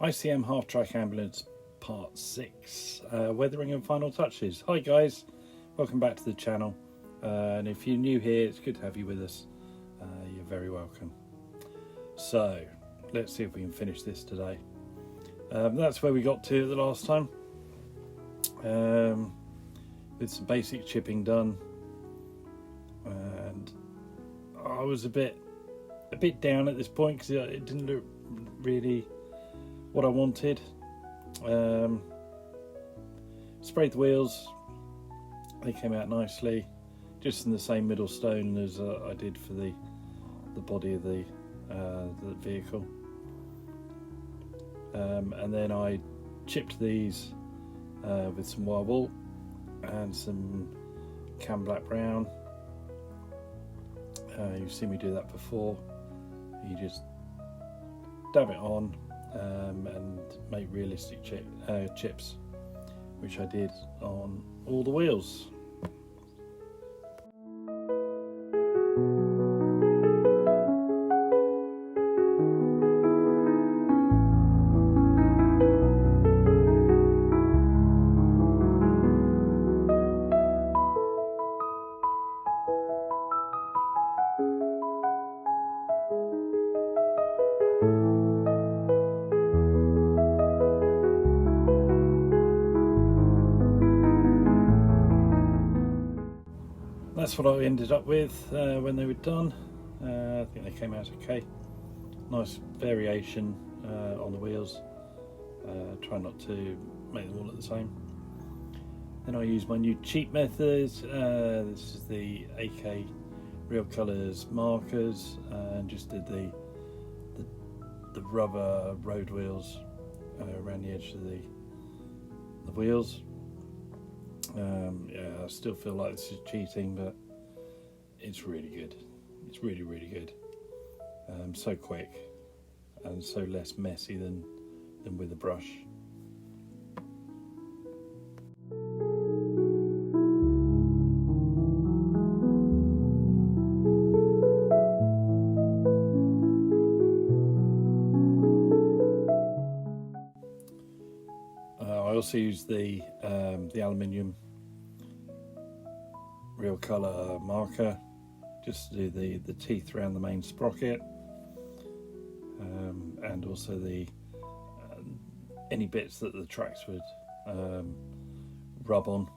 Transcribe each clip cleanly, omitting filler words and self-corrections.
ICM Halftrack Ambulance Part 6, Weathering and Final Touches. Hi guys, welcome back to the channel, and if you're new here, it's good to have you with us. You're very welcome. So, let's see if we can finish this today. That's where we got to the last time, with some basic chipping done, and I was a bit down at this point because it didn't look really what I wanted. Sprayed the wheels, they came out nicely, just in the same middle stone as I did for the body of the vehicle. And then I chipped these with some wire wool and some cam black brown. You've seen me do that before. You just dab it on and make realistic chips, which I did on all the wheels. That's what I ended up with when they were done. I think they came out okay. Nice variation on the wheels. Try not to make them all at the same. Then I used my new cheap method. This is the AK Real Colours markers, and just did the rubber road wheels around the edge of the wheels. Yeah, I still feel like this is cheating, but it's really good. It's really good. So quick and so less messy than with a brush. I also use the aluminium Real Colour marker just to do the teeth around the main sprocket, and also any bits that the tracks would rub on.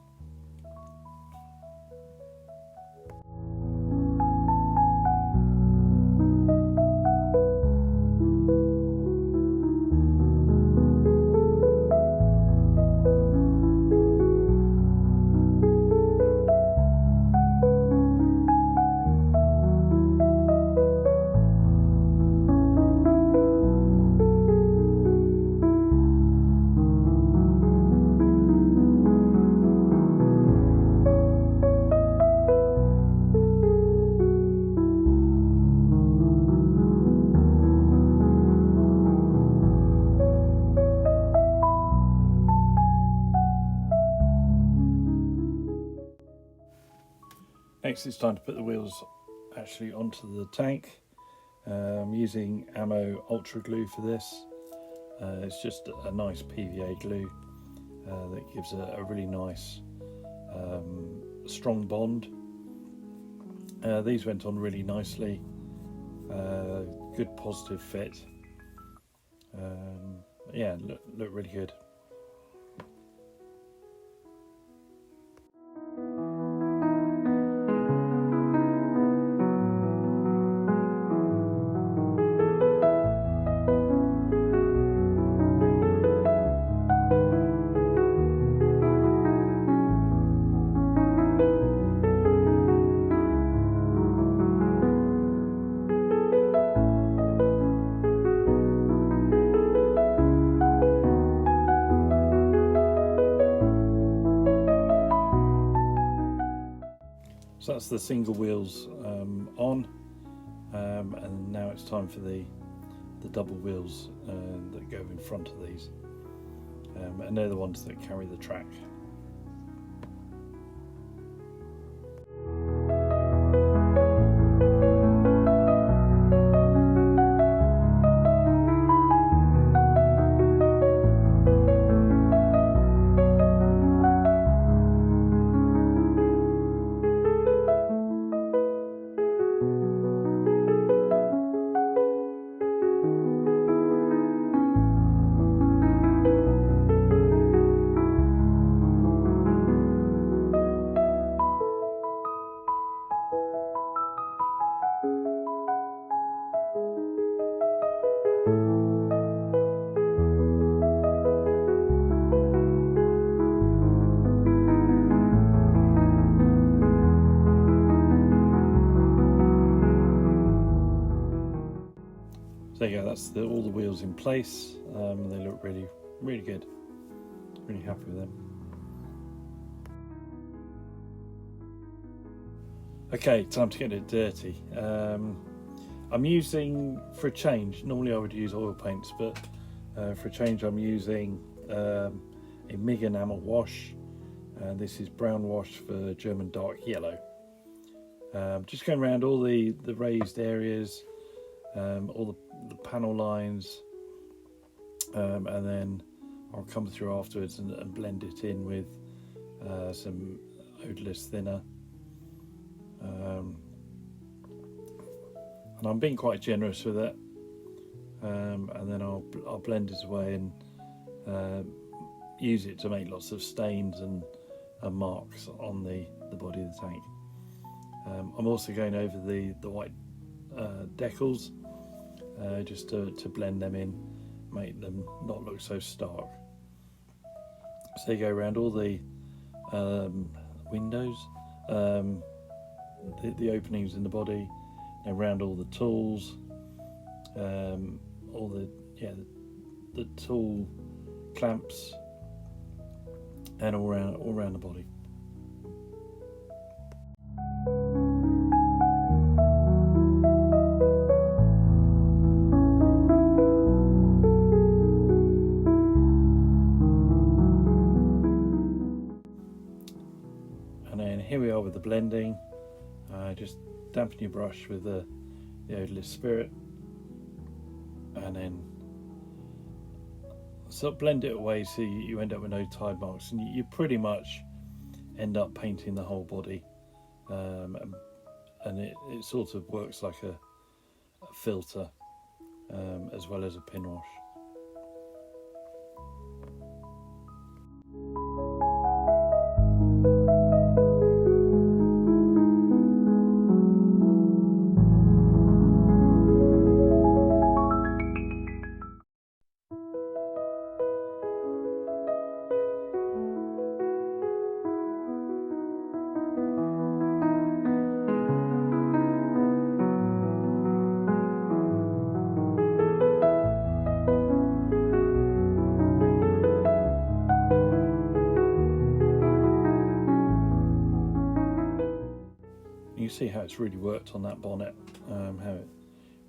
Next, it's time to put the wheels actually onto the tank. I'm using Ammo Ultra Glue for this. It's just a nice PVA glue that gives a really nice strong bond. These went on really nicely. Good positive fit. Yeah, look really good. So that's the single wheels on, and now it's time for the double wheels that go in front of these, and they're the ones that carry the track. that's all the wheels in place. They look really, really good. Really happy with them. Okay, time to get it dirty. I'm using, for a change, normally I would use oil paints, but for a change I'm using a MIG enamel wash. This is brown wash for German dark yellow. Just going around all the raised areas, all the panel lines, and then I'll come through afterwards and blend it in with some odorless thinner. And I'm being quite generous with it, and then I'll blend it away and use it to make lots of stains and marks on the body of the tank. I'm also going over the white decals just to blend them in, make them not look so stark. So you go around all the windows, the openings in the body, around all the tools, all the tool clamps, and all around the body. And then here we are with the blending. Just dampen your brush with the odorless spirit, and then sort of blend it away so you end up with no tide marks, and you pretty much end up painting the whole body, and it sort of works like a filter as well as a pin wash. You see how it's really worked on that bonnet, how it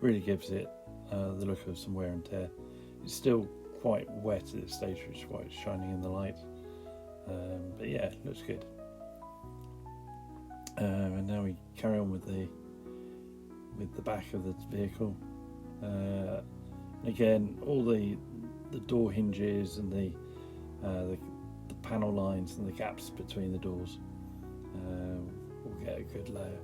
really gives it the look of some wear and tear. It's still quite wet at this stage, which is why it's shining in the light, but yeah, it looks good. And now we carry on with the back of the vehicle. And again, all the door hinges and the panel lines and the gaps between the doors will get a good layer.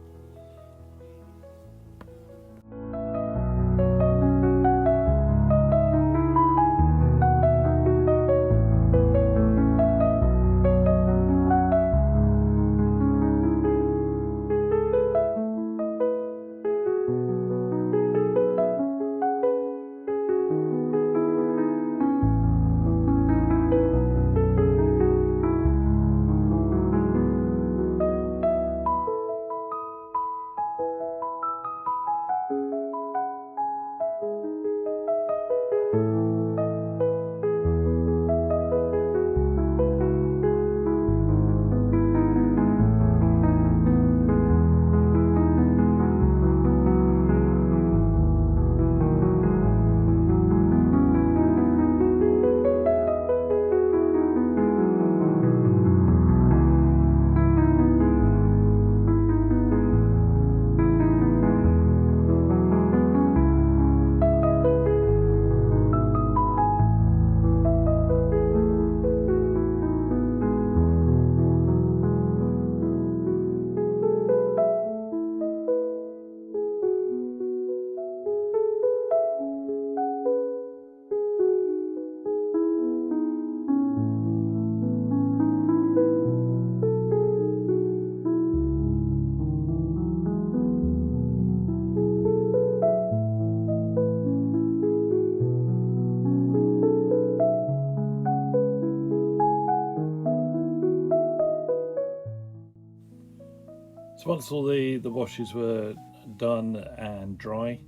So once all the washes were done and dry,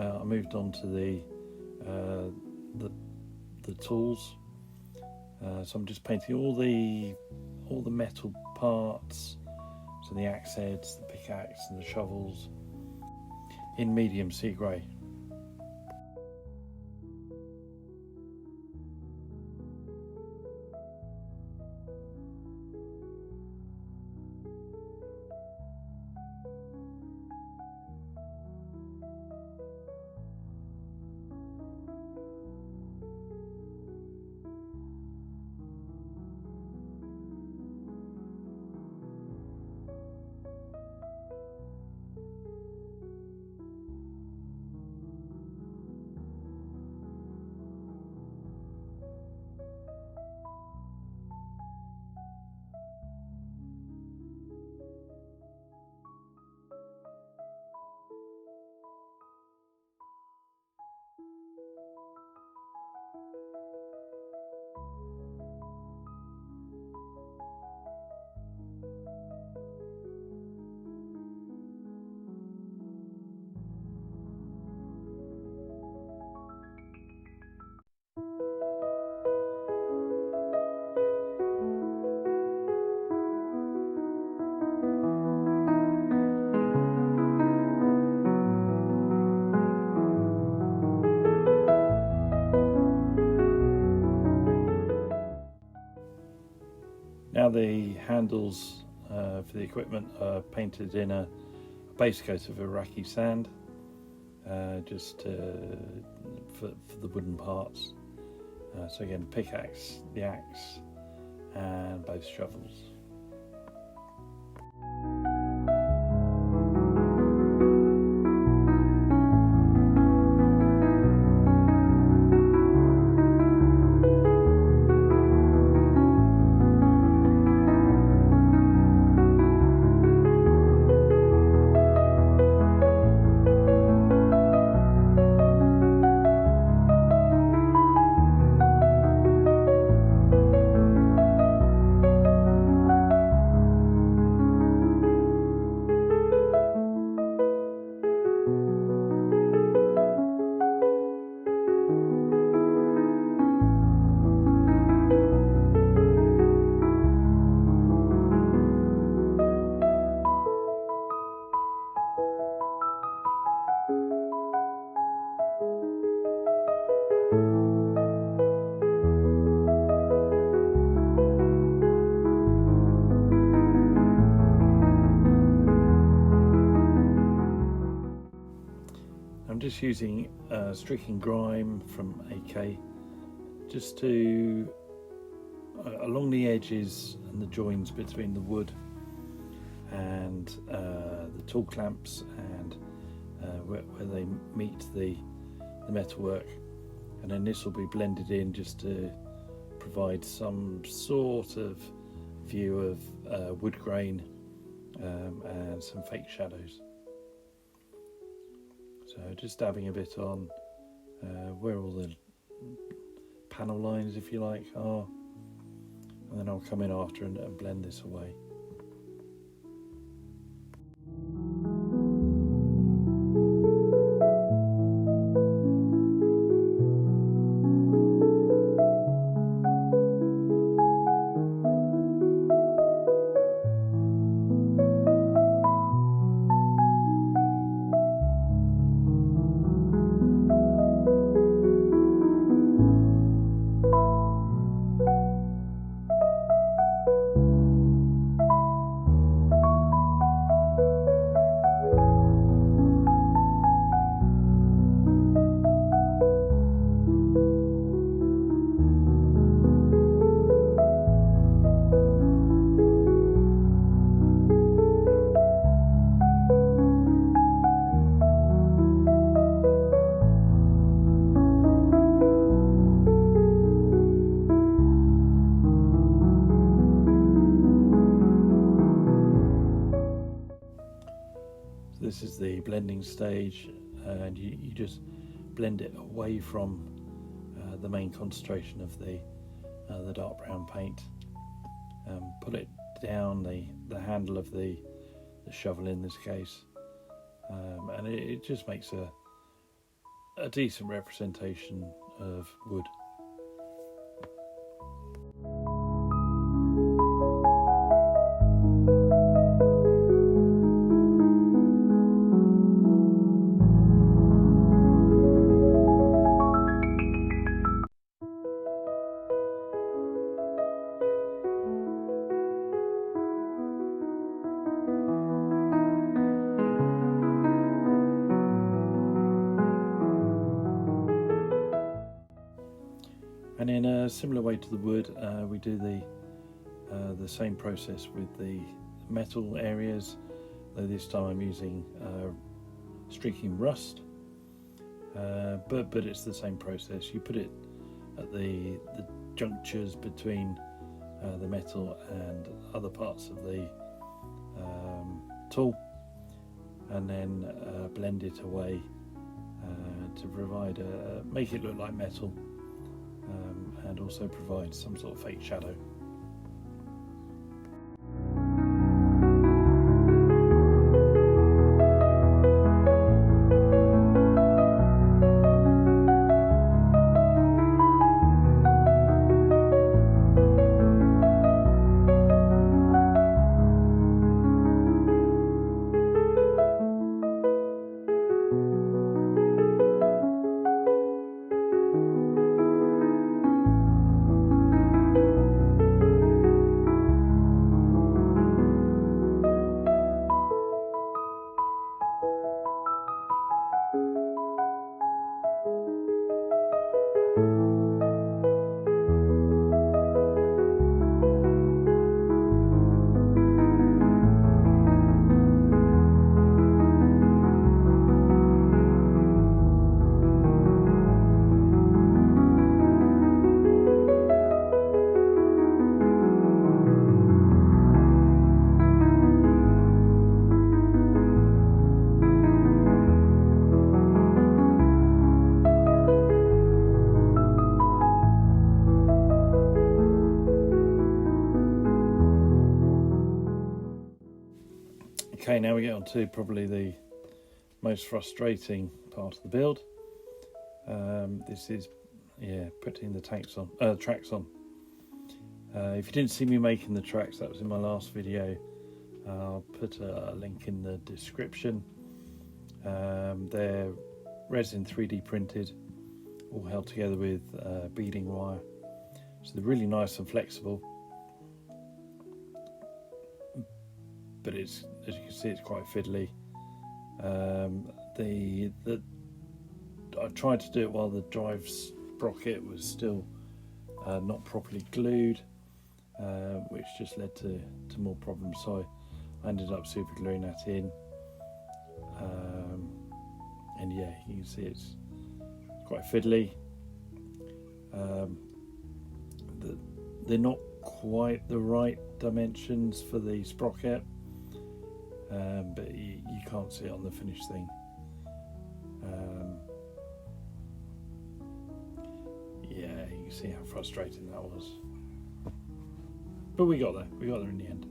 I moved on to the the tools. So I'm just painting all the metal parts, so the axe heads, the pickaxe and the shovels, in medium sea grey. Now the handles for the equipment are painted in a base coat of Iraqi sand, just for the wooden parts. So again, pickaxe, the axe and both shovels. I'm just using streaking grime from AK just to along the edges and the joins between the wood and the tool clamps and where they meet the metalwork, and then this will be blended in just to provide some sort of view of wood grain and some fake shadows. So just dabbing a bit on where all the panel lines, if you like, are, and then I'll come in after and blend this away. This is the blending stage, and you just blend it away from the main concentration of the dark brown paint. Put it down the handle of the shovel in this case, and it just makes a decent representation of wood. And in a similar way to the wood, we do the same process with the metal areas, though this time I'm using streaking rust, but it's the same process. You put it at the junctures between the metal and other parts of the tool, and then blend it away to provide make it look like metal. And also provide some sort of fake shadow. Okay, now we get on to probably the most frustrating part of the build. This is, putting the tracks on. If you didn't see me making the tracks, that was in my last video. I'll put a link in the description. They're resin 3D printed, all held together with beading wire. So they're really nice and flexible. But it's, as you can see, it's quite fiddly. I tried to do it while the drive sprocket was still not properly glued, which just led to more problems. So I ended up super gluing that in, and yeah, you can see it's quite fiddly. They're not quite the right dimensions for the sprocket. But you can't see it on the finished thing. Yeah, you can see how frustrating that was. But we got there in the end.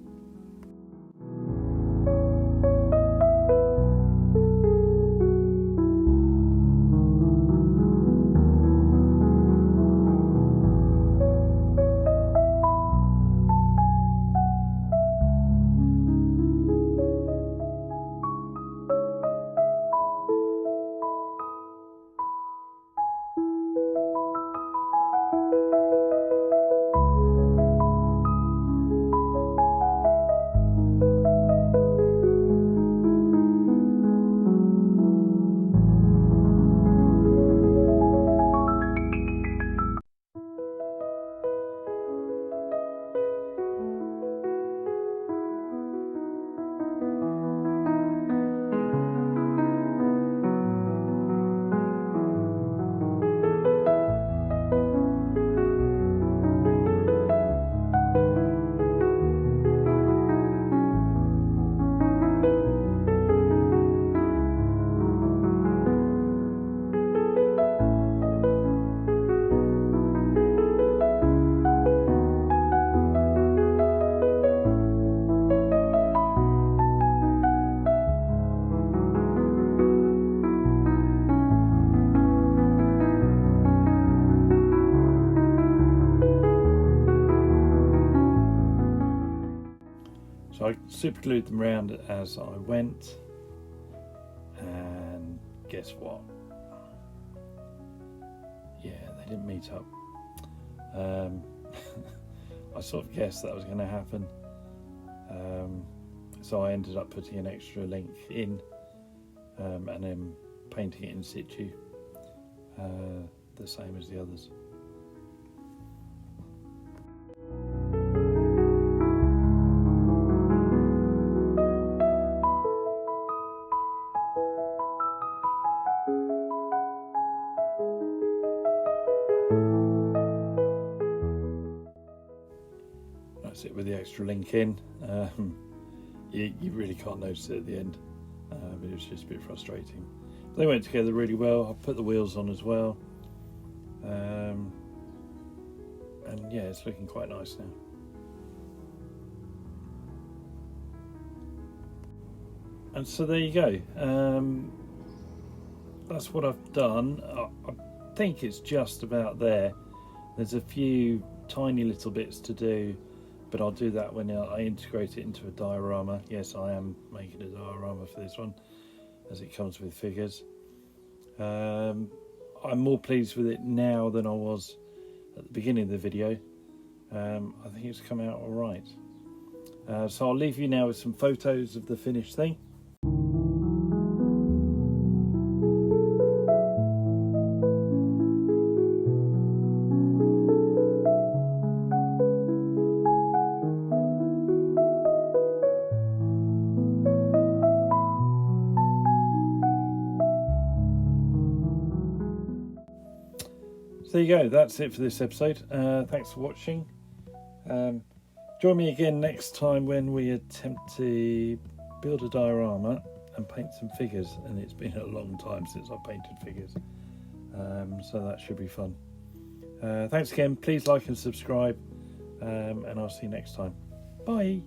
I super glued them around as I went, and guess what? Yeah, they didn't meet up. I sort of guessed that was going to happen, so I ended up putting an extra link in, and then painting it in situ, the same as the others. That's it with the extra link in. You really can't notice it at the end, but it was just a bit frustrating. They went together really well. I put the wheels on as well, and yeah, it's looking quite nice now. And so there you go. That's what I've done. I think it's just about there. There's a few tiny little bits to do, but I'll do that when I integrate it into a diorama. Yes, I am making a diorama for this one, as it comes with figures. I'm more pleased with it now than I was at the beginning of the video. I think it's come out all right. So I'll leave you now with some photos of the finished thing. So there you go, that's it for this episode. Thanks for watching. Join me again next time when we attempt to build a diorama and paint some figures, and it's been a long time since I've painted figures, so that should be fun. Thanks again, please like and subscribe, and I'll see you next time. Bye.